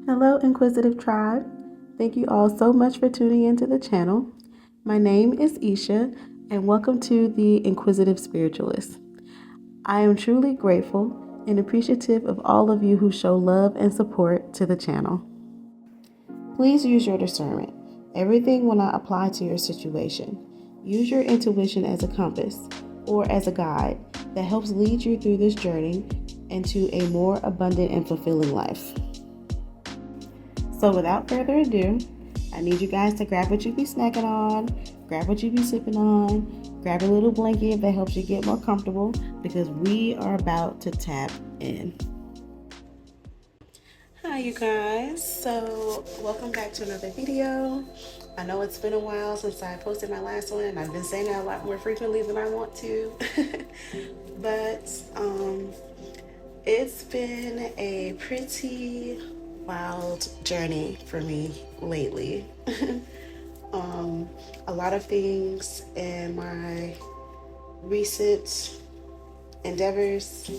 Hello, Inquisitive Tribe. Thank you all so much for tuning into the channel. My name is Esha, and welcome to the Inquisitive Spiritualist. I am truly grateful and appreciative of all of you who show love and support to the channel. Please use your discernment. Everything will not apply to your situation. Use your intuition as a compass or as a guide that helps lead you through this journey into a more abundant and fulfilling life. So without further ado, I need you guys to grab what you be snacking on, grab what you be sipping on, grab a little blanket that helps you get more comfortable because we are about to tap in. Hi you guys, so welcome back to another video. I know it's been a while since I posted my last one and I've been saying that a lot more frequently than I want to. But it's been a pretty wild journey for me lately. A lot of things in my recent endeavors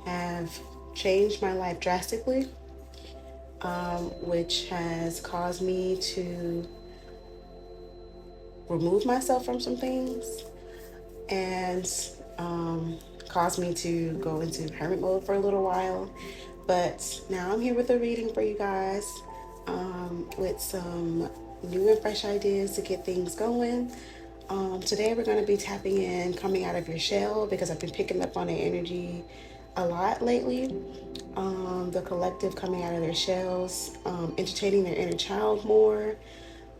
have changed my life drastically, which has caused me to remove myself from some things and caused me to go into hermit mode for a little while. But now I'm here with a reading for you guys, with some new and fresh ideas to get things going. Today we're going to be tapping in coming out of your shell, because I've been picking up on the energy a lot lately. The collective coming out of their shells, entertaining their inner child more,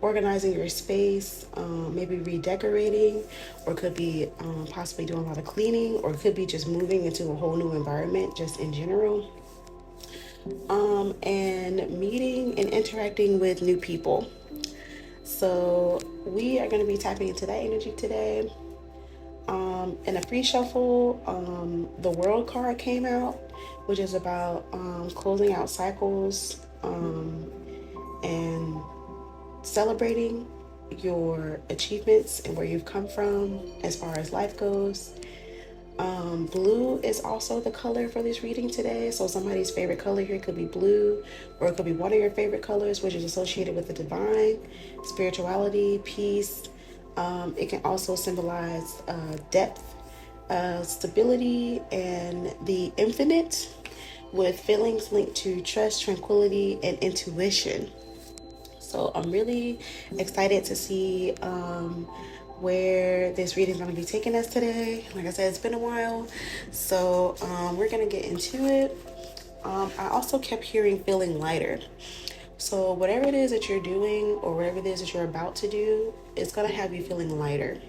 organizing your space, maybe redecorating, or could be possibly doing a lot of cleaning, or could be just moving into a whole new environment just in general. And meeting and interacting with new people. So we are going to be tapping into that energy today. In a pre-shuffle, the World card came out, which is about closing out cycles and celebrating your achievements and where you've come from as far as life goes. Blue is also the color for this reading today. So somebody's favorite color here could be blue, or it could be one of your favorite colors, which is associated with the divine, spirituality, peace. It can also symbolize depth, stability, and the infinite, with feelings linked to trust, tranquility, and intuition. So I'm really excited to see where this reading is going to be taking us today. Like I said, it's been a while, so we're going to get into it. I also kept hearing feeling lighter. So whatever it is that you're doing, or whatever it is that you're about to do, it's going to have you feeling lighter.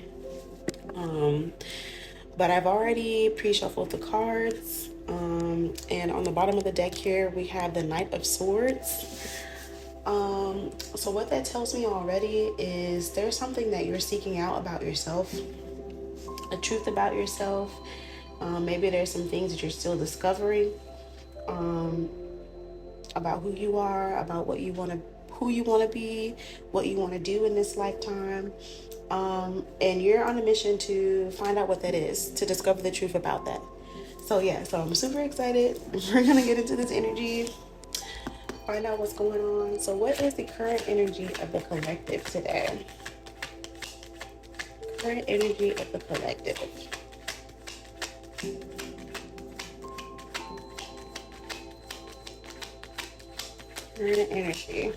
But I've already pre-shuffled the cards, and on the bottom of the deck here we have the Knight of Swords. So what that tells me already is there's something that you're seeking out about yourself, a truth about yourself. Maybe there's some things that you're still discovering about who you are, about what you want to, who you want to be, what you want to do in this lifetime. And you're on a mission to find out what that is, to discover the truth about that. So yeah, so I'm super excited. We're gonna get into this energy, find out what's going on. So what is the current energy of the collective today? Current energy of the collective. Current energy.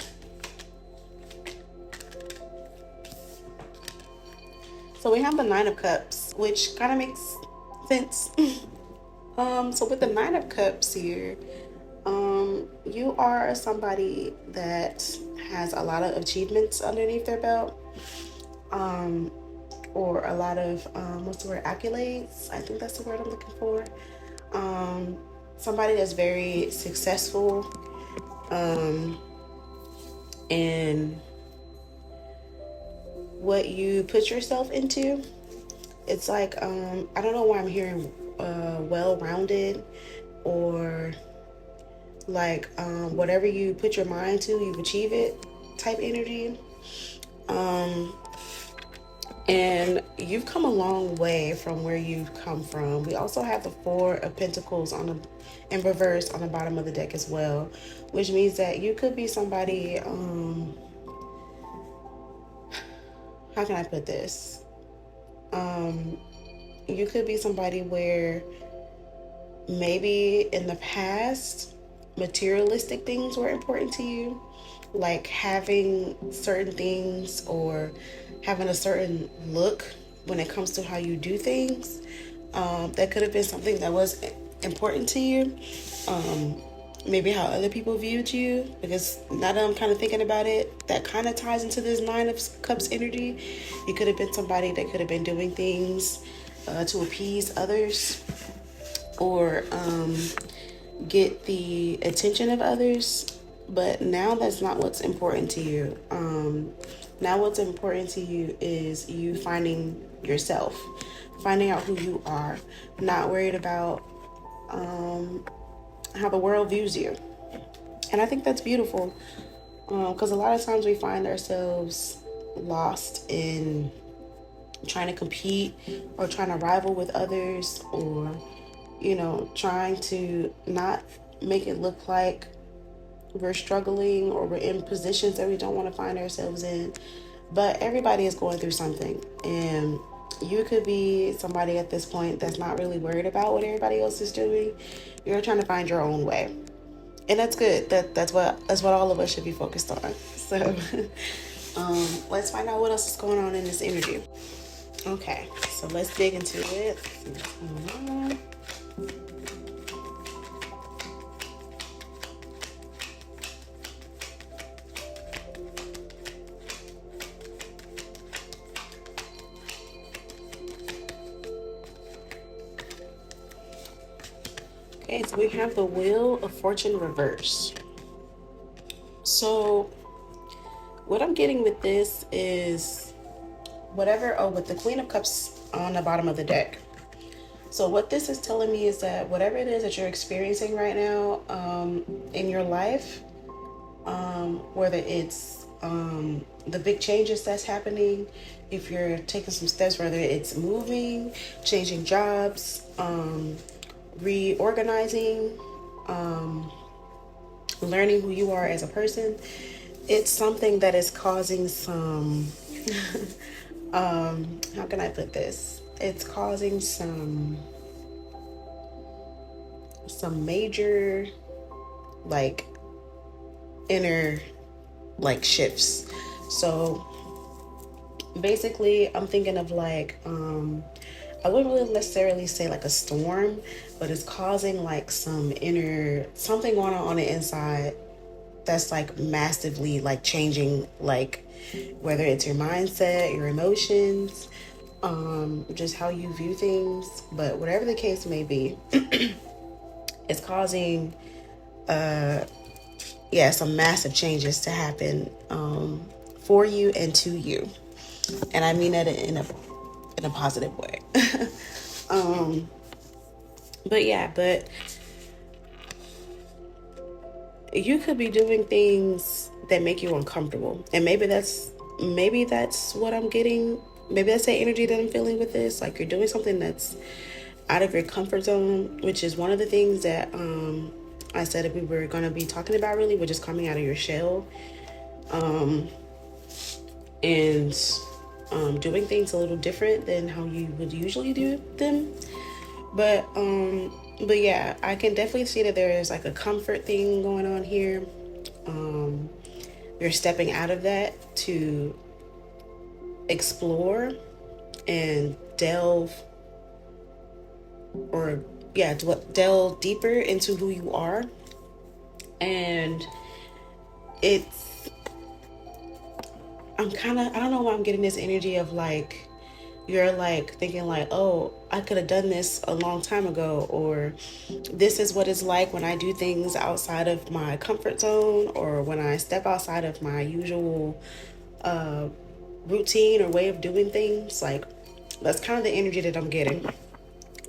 So we have the Nine of Cups, which kind of makes sense. So with the Nine of Cups here, you are somebody that has a lot of achievements underneath their belt, or a lot of what's the word, accolades. I think that's the word I'm looking for. Somebody that's very successful, in what you put yourself into. It's like I don't know why I'm hearing well-rounded, or like whatever you put your mind to, you achieve it type energy. And you've come a long way from where you've come from. We also have the Four of Pentacles in reverse on the bottom of the deck as well, which means that you could be somebody, how can I put this? You could be somebody where maybe in the past, materialistic things were important to you, like having certain things or having a certain look when it comes to how you do things. That could have been something that was important to you. Maybe how other people viewed you, because now that I'm kind of thinking about it, that kind of ties into this Nine of Cups energy. You could have been somebody that could have been doing things to appease others, or get the attention of others. But now that's not what's important to you. Now what's important to you is you finding yourself, finding out who you are, not worried about how the world views you. And I think that's beautiful, because a lot of times we find ourselves lost in trying to compete or trying to rival with others, or trying to not make it look like we're struggling or we're in positions that we don't want to find ourselves in. But everybody is going through something, and you could be somebody at this point that's not really worried about what everybody else is doing. You're trying to find your own way, and that's good. That's what all of us should be focused on. So let's find out what else is going on in this energy. Okay, so let's dig into it. See what's going on. Okay, so we have the Wheel of Fortune reverse. So what I'm getting with this is with the Queen of Cups on the bottom of the deck. So what this is telling me is that whatever it is that you're experiencing right now in your life, whether it's the big changes that's happening, if you're taking some steps, whether it's moving, changing jobs, reorganizing, learning who you are as a person, it's something that is causing some how can I put this? It's causing some major like inner like shifts. So basically I'm thinking of like I wouldn't really necessarily say like a storm, but it's causing like some inner something going on the inside that's like massively like changing, like whether it's your mindset, your emotions, just how you view things. But whatever the case may be, it's causing some massive changes to happen for you and to you, and I mean that in a positive way. But you could be doing things that make you uncomfortable, and maybe that's what I'm getting. Maybe that's the energy that I'm feeling with this. Like you're doing something that's out of your comfort zone, which is one of the things that I said that we were going to be talking about, really, which is coming out of your shell, and doing things a little different than how you would usually do them. But yeah, I can definitely see that there is like a comfort thing going on here. You're stepping out of that to explore and delve deeper into who you are. And I don't know why I'm getting this energy of like you're like thinking like, oh, I could have done this a long time ago, or this is what it's like when I do things outside of my comfort zone, or when I step outside of my usual routine or way of doing things. Like that's kind of the energy that I'm getting.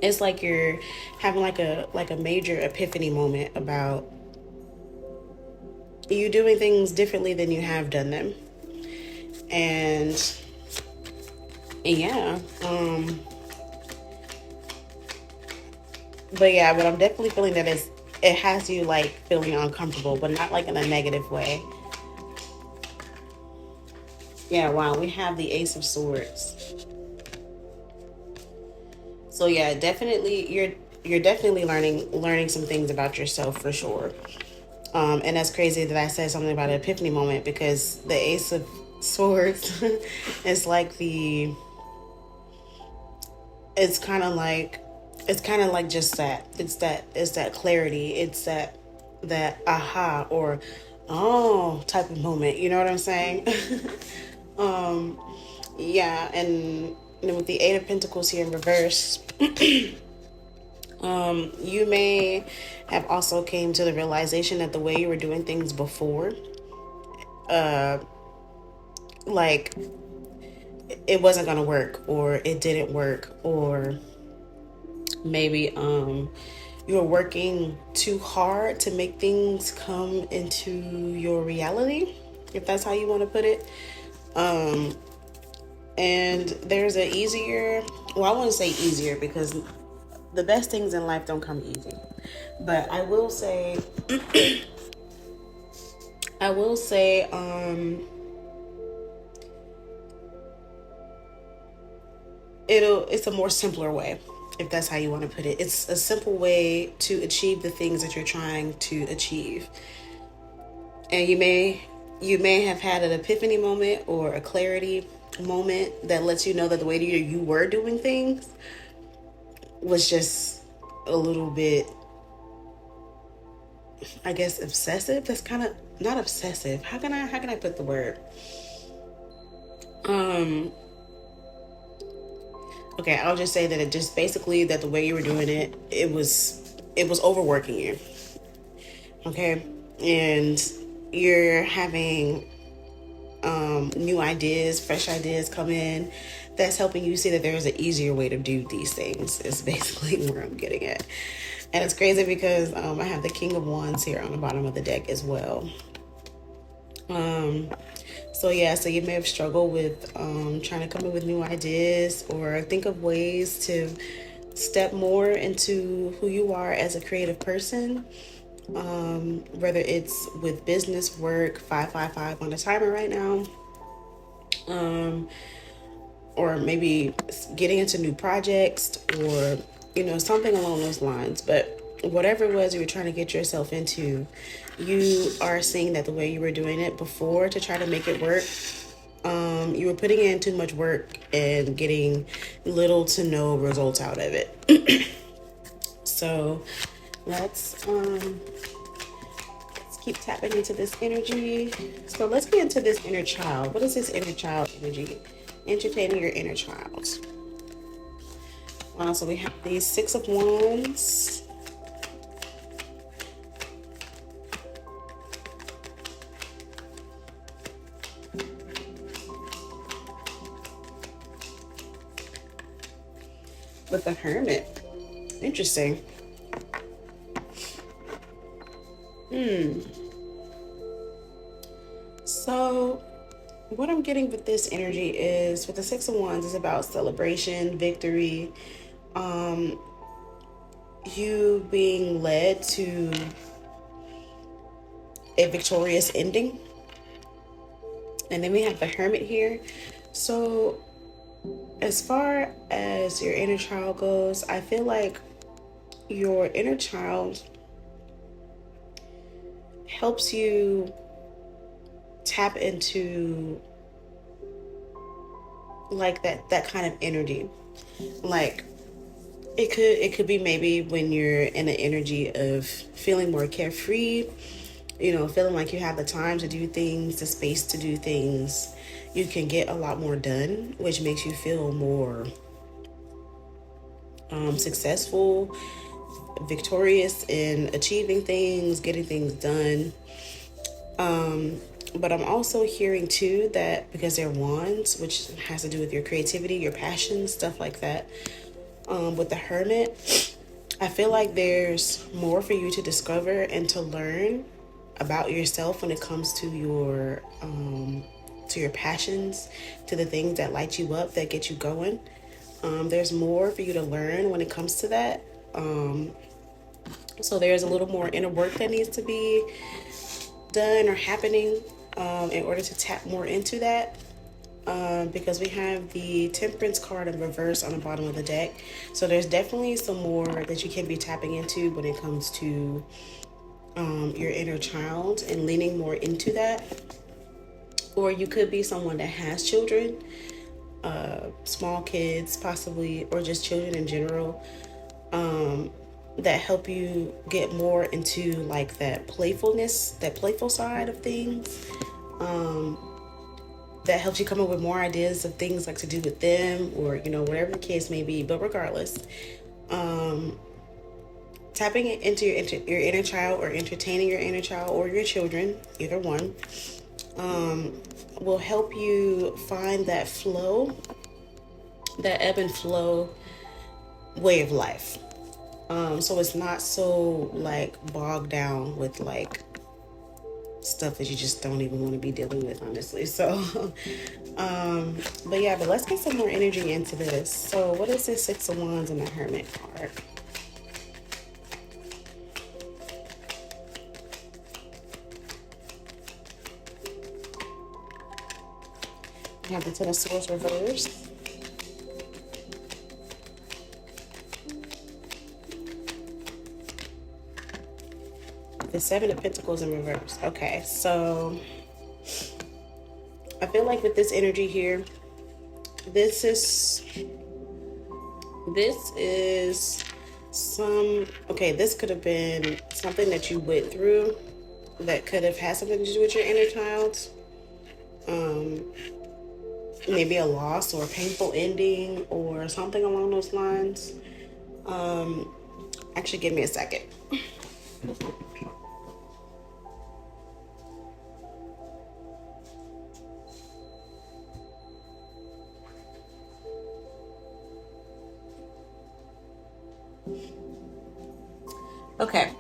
It's like you're having like a major epiphany moment about you doing things differently than you have done them. And Yeah. But yeah, but I'm definitely feeling that it has you like feeling uncomfortable, but not like in a negative way. Yeah, wow, we have the Ace of Swords. So yeah, definitely you're definitely learning some things about yourself for sure. And that's crazy that I said something about an epiphany moment because the Ace of Swords is like it's kind of like just that it's that clarity, it's that aha or oh type of moment, you know what I'm saying? Yeah, and with the Eight of Pentacles here in reverse, you may have also came to the realization that the way you were doing things before, like it wasn't gonna work, or it didn't work, or maybe you were working too hard to make things come into your reality, if that's how you want to put it. And there's an easier, well, I wouldn't say easier because the best things in life don't come easy, but I will say it's a more simpler way, if that's how you want to put it. It's a simple way to achieve the things that you're trying to achieve. And you may have had an epiphany moment or a clarity moment that lets you know that the way you were doing things was just a little bit, I guess, obsessive. That's kind of not obsessive. How can I put the word? Um okay, I'll just say that it just basically that the way you were doing it, it was overworking you. Okay? And you're having new ideas, fresh ideas come in that's helping you see that there is an easier way to do these things, is basically where I'm getting at. And it's crazy because I have the King of Wands here on the bottom of the deck as well. So yeah, so you may have struggled with trying to come up with new ideas or think of ways to step more into who you are as a creative person. Whether it's with business, work, 555 on the timer right now, or maybe getting into new projects, or something along those lines. But whatever it was you were trying to get yourself into, you are seeing that the way you were doing it before to try to make it work, you were putting in too much work and getting little to no results out of it. So let's keep tapping into this energy. So let's get into this inner child. What is this inner child energy? Entertaining your inner child. So we have these Six of Wands. With the Hermit. Interesting. So what I'm getting with this energy is, with the Six of Wands, is about celebration, victory, you being led to a victorious ending. And then we have the Hermit here. So as far as your inner child goes, I feel like your inner child helps you tap into like that kind of energy. Like it could be maybe when you're in the energy of feeling more carefree, feeling like you have the time to do things, the space to do things. You can get a lot more done, which makes you feel more successful, victorious in achieving things, getting things done. But I'm also hearing too that because they're wands, which has to do with your creativity, your passion, stuff like that. With the Hermit, I feel like there's more for you to discover and to learn about yourself when it comes to your to your passions, to the things that light you up, that get you going. There's more for you to learn when it comes to that. So there's a little more inner work that needs to be done or happening in order to tap more into that. Because we have the Temperance card in reverse on the bottom of the deck. So there's definitely some more that you can be tapping into when it comes to your inner child and leaning more into that. Or you could be someone that has children, small kids possibly, or just children in general, that help you get more into like that playfulness, that playful side of things. That helps you come up with more ideas of things like to do with them, or whatever the case may be. But regardless, tapping into your inner child, or entertaining your inner child or your children, either one, will help you find that flow, that ebb and flow way of life. So it's not so like bogged down with like stuff that you just don't even want to be dealing with, honestly. So but let's get some more energy into this. So what is this Six of Wands and the Hermit card? We have the Ten of Swords reversed. The Seven of Pentacles in reverse. Okay, so I feel like with this energy here, this is this could have been something that you went through that could have had something to do with your inner child. Maybe a loss or a painful ending or something along those lines. Actually, give me a second. Okay.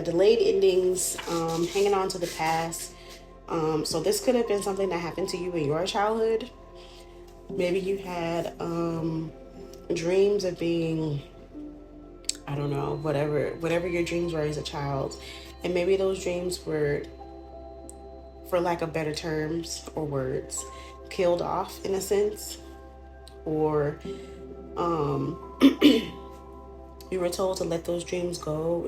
Delayed endings, hanging on to the past. So this could have been something that happened to you in your childhood. Maybe you had dreams of being, I don't know, whatever your dreams were as a child. And maybe those dreams were, for lack of better terms or words, killed off in a sense. Or you were told to let those dreams go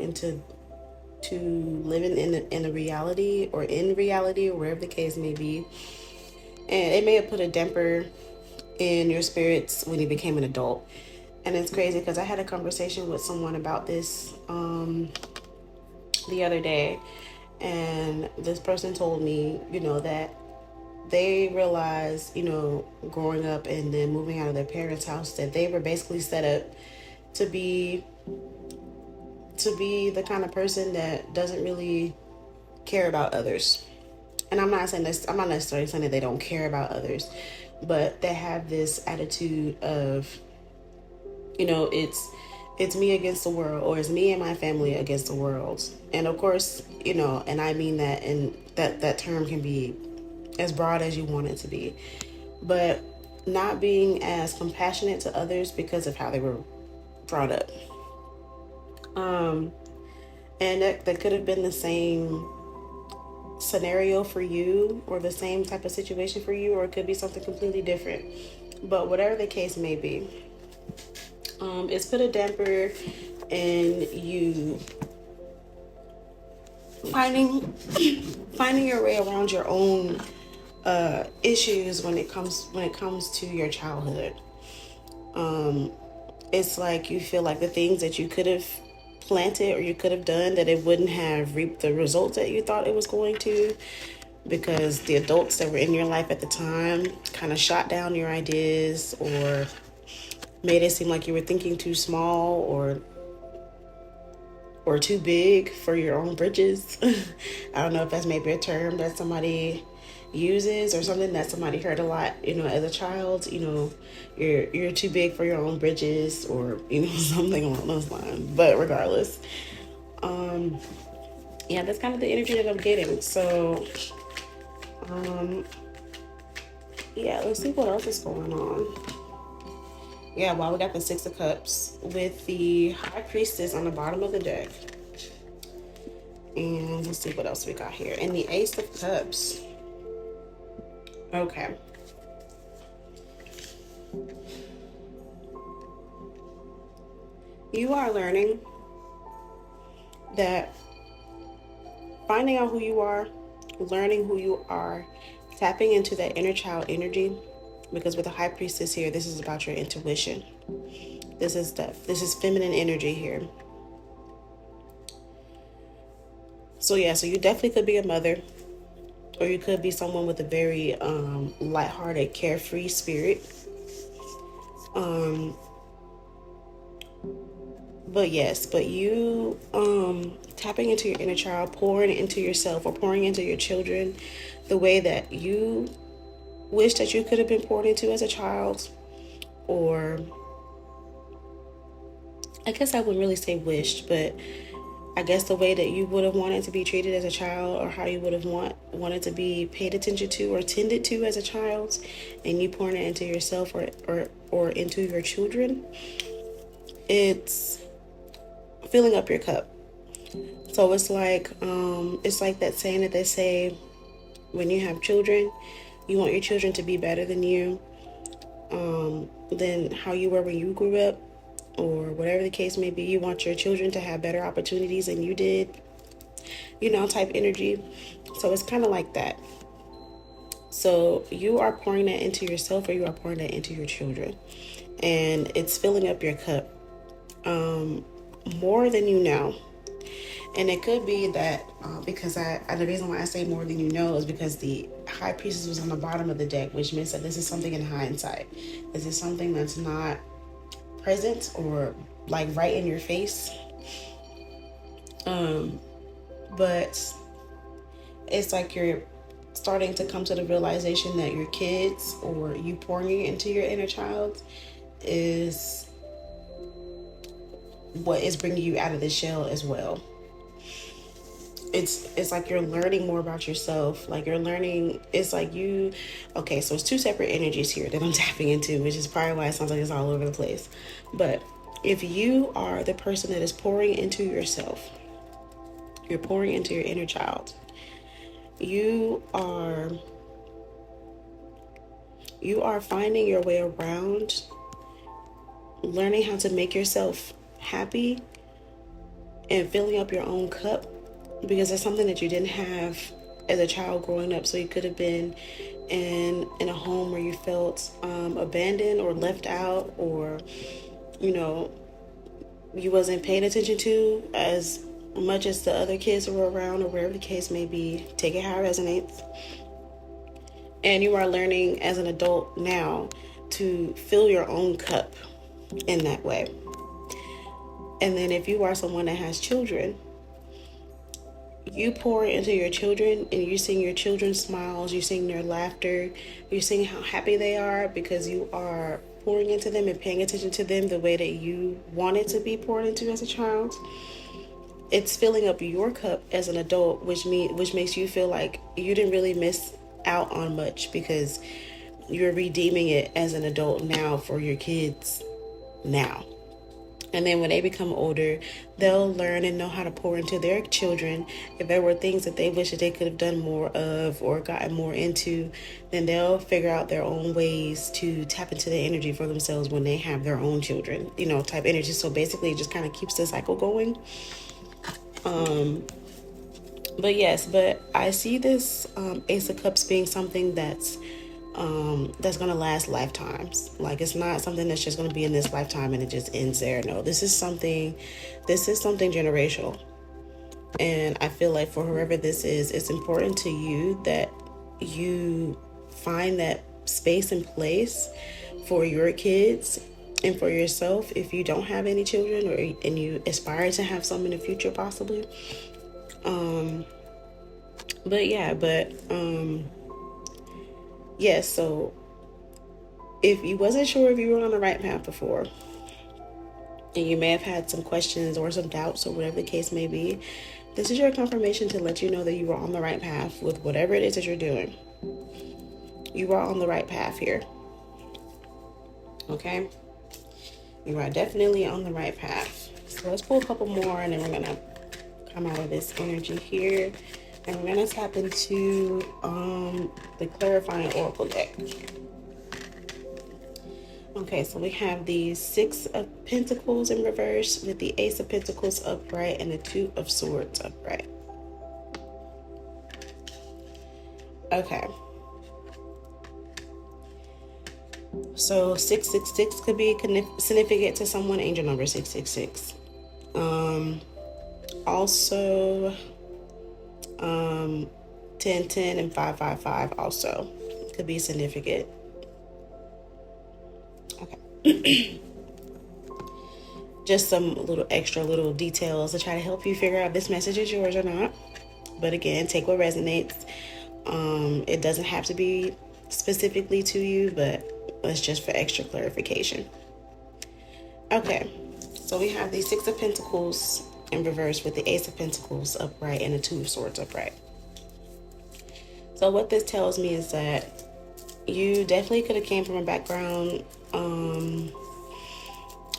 to living in a reality, or in reality, or wherever the case may be. And it may have put a damper in your spirits when you became an adult. And it's crazy because I had a conversation with someone about this the other day, and this person told me, that they realized, growing up and then moving out of their parents' house, that they were basically set up to be the kind of person that doesn't really care about others. And I'm not necessarily saying that they don't care about others, but they have this attitude of, it's me against the world, or it's me and my family against the world. And of course, and I mean that, and that term can be as broad as you want it to be, but not being as compassionate to others because of how they were brought up. And that could have been the same scenario for you, or the same type of situation for you, or it could be something completely different. But whatever the case may be, it's put a damper in you finding your way around your own issues when it comes to your childhood. It's like you feel like the things that you could have planted or you could have done, that it wouldn't have reaped the results that you thought it was going to, because the adults that were in your life at the time kind of shot down your ideas, or made it seem like you were thinking too small, or too big for your own britches. I don't know if that's maybe a term that somebody uses, or something that somebody heard a lot, as a child. You're too big for your own bridges, or something along those lines. But regardless, Yeah, that's kind of the energy that I'm getting. So, yeah, let's see what else is going on. Yeah, well, we got the Six of Cups with the High Priestess on the bottom of the deck. And let's see what else we got here. And the Ace of Cups. Okay. You are learning that finding out who you are, learning who you are, tapping into that inner child energy, because with the High Priestess here, this is about your intuition. This is feminine energy here. So yeah, so you definitely could be a mother, or you could be someone with a very lighthearted, carefree spirit. But yes, but you tapping into your inner child, pouring into yourself or pouring into your children the way that you wish that you could have been poured into as a child, or I guess I wouldn't really say wished, but I guess the way that you would have wanted to be treated as a child, or how you would have wanted to be paid attention to or tended to as a child, and you pouring it into yourself or into your children, it's filling up your cup. So it's like that saying that they say when you have children, you want your children to be better than you, than how you were when you grew up, or whatever the case may be. You want your children to have better opportunities than you did, type energy. So it's kind of like that. So you are pouring that into yourself, or you are pouring that into your children, and it's filling up your cup more than you know. And it could be that because the reason why I say more than you know is because the High Priestess was on the bottom of the deck, which means that this is something in hindsight. This is something that's not present or like right in your face. But it's like you're starting to come to the realization that your kids, or you pouring into your inner child, is what is bringing you out of the shell as well. It's like you're learning more about yourself. Like you're learning, it's like you, okay, so it's two separate energies here that I'm tapping into, which is probably why it sounds like it's all over the place. But if you are the person that is pouring into yourself, you're pouring into your inner child, you are finding your way around learning how to make yourself happy and filling up your own cup, because it's something that you didn't have as a child growing up. So you could have been in a home where you felt abandoned or left out, or you wasn't paying attention to as much as the other kids were around, or wherever the case may be. Take it how it resonates. And you are learning as an adult now to fill your own cup in that way. And then if you are someone that has children, you pour into your children, and you're seeing your children's smiles, you're seeing their laughter, you're seeing how happy they are because you are pouring into them and paying attention to them the way that you wanted to be poured into as a child. It's filling up your cup as an adult, which makes you feel like you didn't really miss out on much, because you're redeeming it as an adult now for your kids now. And then when they become older, they'll learn and know how to pour into their children. If there were things that they wish that they could have done more of or gotten more into, then they'll figure out their own ways to tap into the energy for themselves when they have their own children, type energy. So basically it just kind of keeps the cycle going. But I see this Ace of Cups being something that's going to last lifetimes. Like, it's not something that's just going to be in this lifetime and it just ends there. No, this is something generational. And I feel like for whoever this is, it's important to you that you find that space and place for your kids and for yourself if you don't have any children, and you aspire to have some in the future possibly. So if you wasn't sure if you were on the right path before, and you may have had some questions or some doubts or whatever the case may be, this is your confirmation to let you know that you are on the right path with whatever it is that you're doing. You are on the right path here. Okay? You are definitely on the right path. So let's pull a couple more, and then we're going to come out of this energy here. And we're going to tap into the clarifying oracle deck. Okay, so we have the Six of Pentacles in reverse with the Ace of Pentacles upright and the Two of Swords upright. Okay. So 666 could be significant to someone, angel number 666. Also 1010 and 555 also could be significant. Okay. Just some little details to try to help you figure out if this message is yours or not. But again, take what resonates. It doesn't have to be specifically to you, but it's just for extra clarification. Okay, so we have the Six of Pentacles in reverse with the Ace of Pentacles upright and the Two of Swords upright. So what this tells me is that you definitely could have came from a background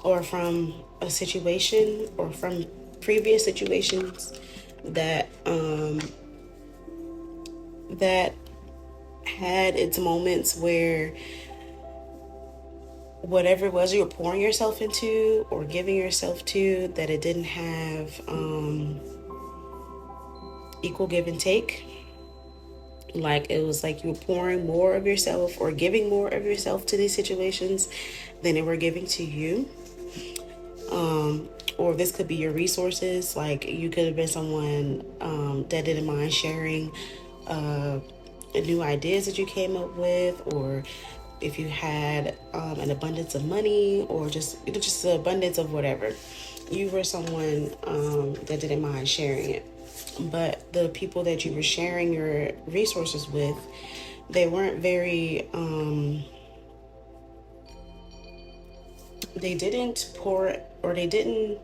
or from a situation or from previous situations that that had its moments where whatever it was you were pouring yourself into or giving yourself to, that it didn't have equal give and take. Like it was like you were pouring more of yourself or giving more of yourself to these situations than they were giving to you. Or this could be your resources. Like you could have been someone that didn't mind sharing new ideas that you came up with, or if you had an abundance of money, or just an abundance of whatever. You were someone that didn't mind sharing it. But the people that you were sharing your resources with, they weren't very, they didn't pour, or they didn't,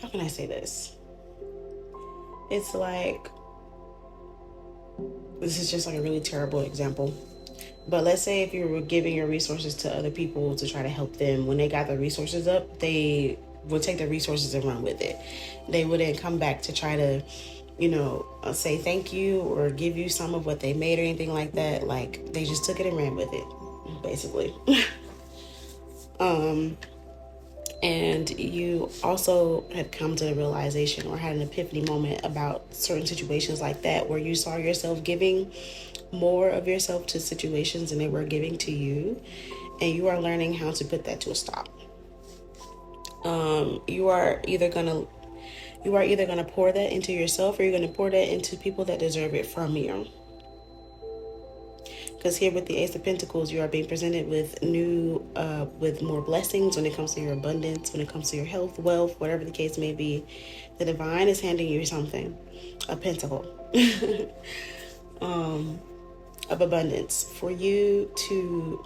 how can I say this? It's like, this is just like a really terrible example. But let's say if you were giving your resources to other people to try to help them, when they got the resources up, they would take the resources and run with it. They wouldn't come back to try to, say thank you or give you some of what they made or anything like that. Like they just took it and ran with it, basically. And you also had come to the realization or had an epiphany moment about certain situations like that, where you saw yourself giving more of yourself to situations than they were giving to you, and you are learning how to put that to a stop. You are either gonna pour that into yourself, or you're gonna pour that into people that deserve it from you. Because here with the Ace of Pentacles, you are being presented with with more blessings when it comes to your abundance, when it comes to your health, wealth, whatever the case may be. The divine is handing you something, a pentacle of abundance for you to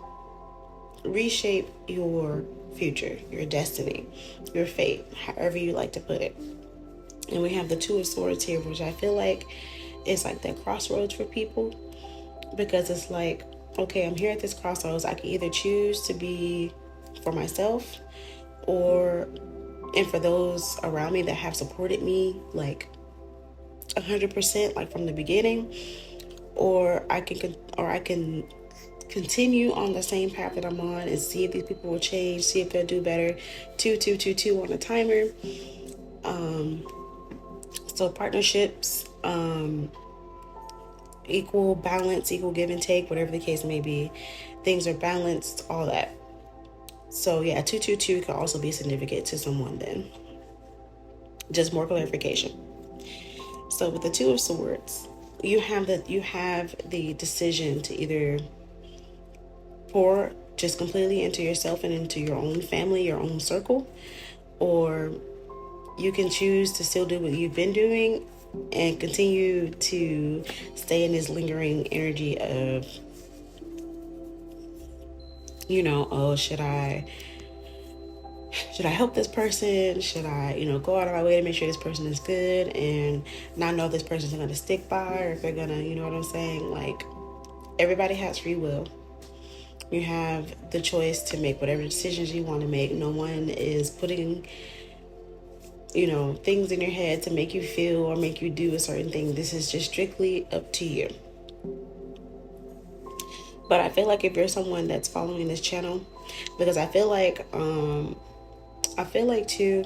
reshape your future, your destiny, your fate, however you like to put it. And we have the Two of Swords here, which I feel like is like that crossroads for people. Because it's like, okay, I'm here at this crossroads. I can either choose to be for myself, and for those around me that have supported me like 100%, like from the beginning, or I can continue on the same path that I'm on and see if these people will change, see if they'll do better. 2 on a timer. So partnerships, equal balance, equal give and take, whatever the case may be. Things are balanced, all that. So yeah, 2 could also be significant to someone then. Just more clarification. So with the Two of Swords, you have the decision to either pour just completely into yourself and into your own family, your own circle, or you can choose to still do what you've been doing and continue to stay in this lingering energy of, should I should I help this person? Should I, go out of my way to make sure this person is good and not know if this person's going to stick by or if they're going to, you know what I'm saying? Like, everybody has free will. You have the choice to make whatever decisions you want to make. No one is putting, things in your head to make you feel or make you do a certain thing. This is just strictly up to you. But I feel like if you're someone that's following this channel, because I feel like too,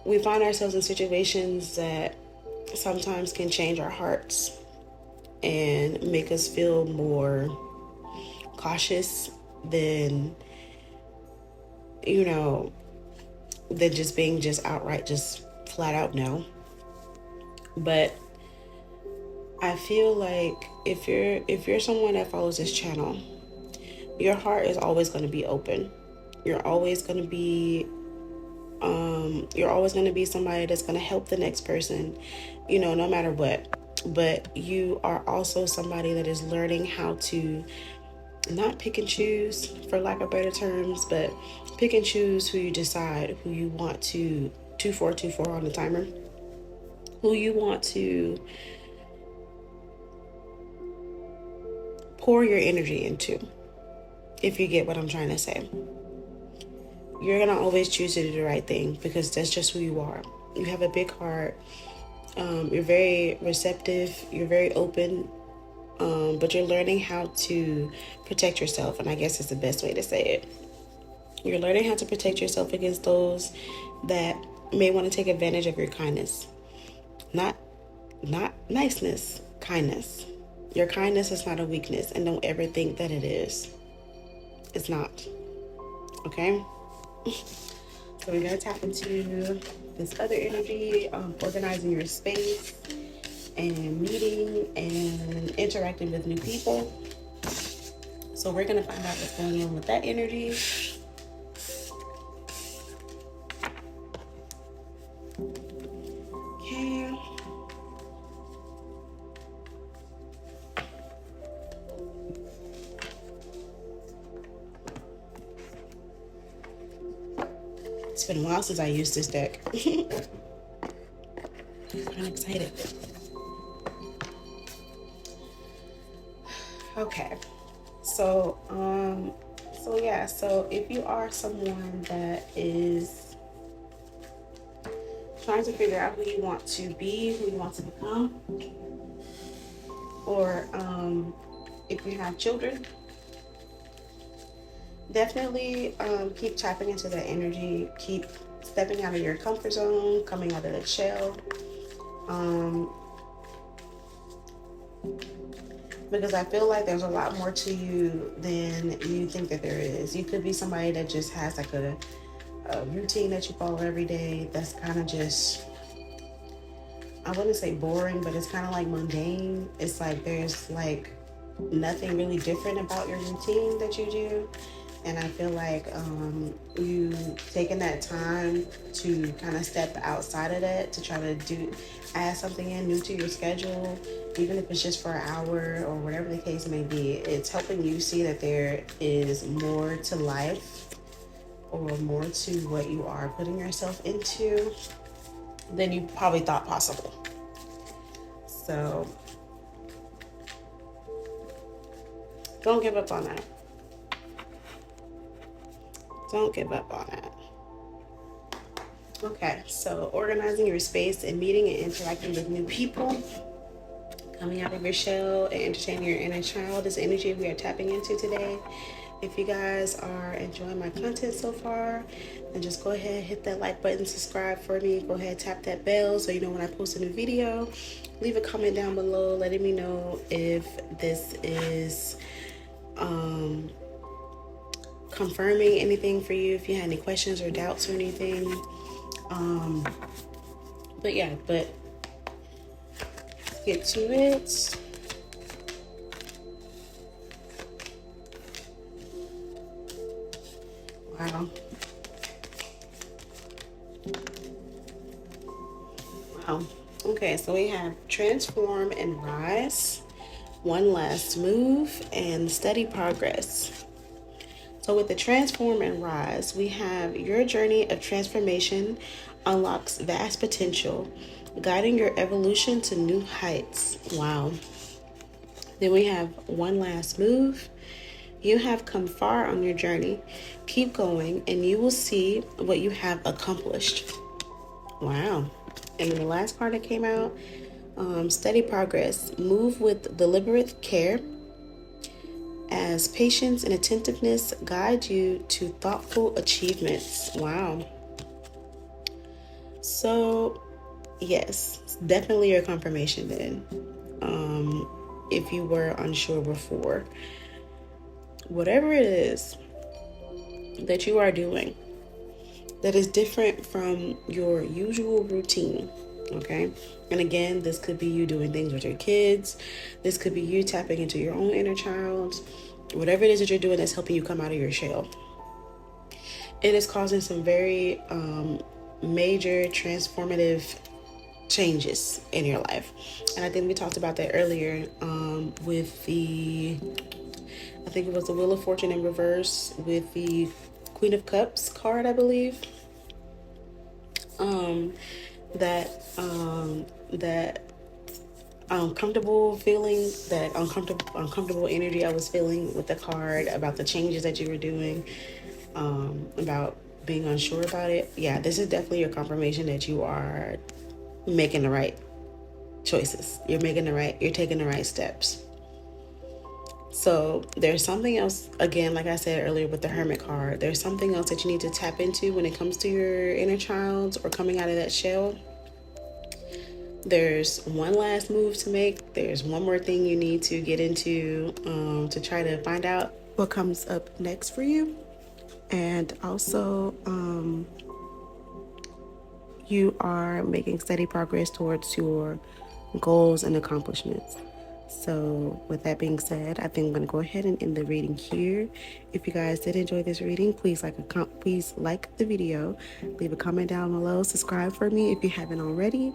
we find ourselves in situations that sometimes can change our hearts and make us feel more cautious than, than just being just outright, just flat out no. But I feel like if you're someone that follows this channel, your heart is always going to be open. You're always going to be somebody that's going to help the next person, no matter what. But you are also somebody that is learning how to not pick and choose, for lack of better terms, but pick and choose who you decide, who you want to 2424 on the timer, who you want to pour your energy into, if you get what I'm trying to say. You're going to always choose to do the right thing because that's just who you are. You have a big heart. You're very receptive. You're very open. But you're learning how to protect yourself. And I guess it's the best way to say it. You're learning how to protect yourself against those that may want to take advantage of your kindness. Not niceness, kindness. Your kindness is not a weakness, and don't ever think that it is. It's not. Okay? So we're going to tap into this other energy, organizing your space and meeting and interacting with new people. So we're going to find out what's going on with that energy. Okay. It's been a while since I used this deck. I'm excited. Okay. So if you are someone that is trying to figure out who you want to be, who you want to become, or if you have children, definitely keep tapping into that energy. Keep stepping out of your comfort zone, coming out of that shell. Because I feel like there's a lot more to you than you think that there is. You could be somebody that just has like a routine that you follow every day that's kind of just, I wouldn't say boring, but it's kind of like mundane. It's like there's like nothing really different about your routine that you do. And I feel like you taking that time to kind of step outside of that to try to add something in new to your schedule, even if it's just for an hour or whatever the case may be. It's helping you see that there is more to life or more to what you are putting yourself into than you probably thought possible. So don't give up on that. Don't give up on it. Okay, so organizing your space and meeting and interacting with new people, coming out of your shell and entertaining your inner child is the energy we are tapping into today. If you guys are enjoying my content so far, then just go ahead, hit that like button, subscribe for me. Go ahead, tap that bell so you know when I post a new video. Leave a comment down below letting me know if this is confirming anything for you, if you had any questions or doubts or anything. But let's get to it. Wow. Okay, so we have transform and rise, one last move, and steady progress. So with the transform and rise, we have your journey of transformation unlocks vast potential, guiding your evolution to new heights. Wow. Then we have one last move. You have come far on your journey. Keep going and you will see what you have accomplished. Wow. And then the last card that came out, steady progress. Move with deliberate care as patience and attentiveness guide you to thoughtful achievements. Wow. So, yes, definitely your confirmation then. If you were unsure before, whatever it is that you are doing that is different from your usual routine, okay? And again, this could be you doing things with your kids. This could be you tapping into your own inner child. Whatever it is that you're doing that's helping you come out of your shell. It is causing some very major transformative changes in your life. And I think we talked about that earlier with the, I think it was the Wheel of Fortune in reverse with the Queen of Cups card, I believe. That uncomfortable feeling, that uncomfortable energy I was feeling with the card about the changes that you were doing, about being unsure about it. Yeah, this is definitely your confirmation that you are making the right choices. You're taking the right steps. So there's something else, again, like I said earlier with the Hermit card, there's something else that you need to tap into when it comes to your inner child or coming out of that shell. There's one last move to make. There's one more thing you need to get into to try to find out what comes up next for you. And also, you are making steady progress towards your goals and accomplishments. So with that being said, I think I'm going to go ahead and end the reading here. If you guys did enjoy this reading, please like the video, leave a comment down below, subscribe for me if you haven't already,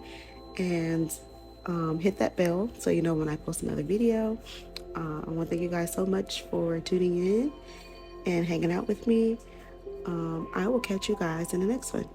and hit that bell so you know when I post another video. I want to thank you guys so much for tuning in and hanging out with me. I will catch you guys in the next one.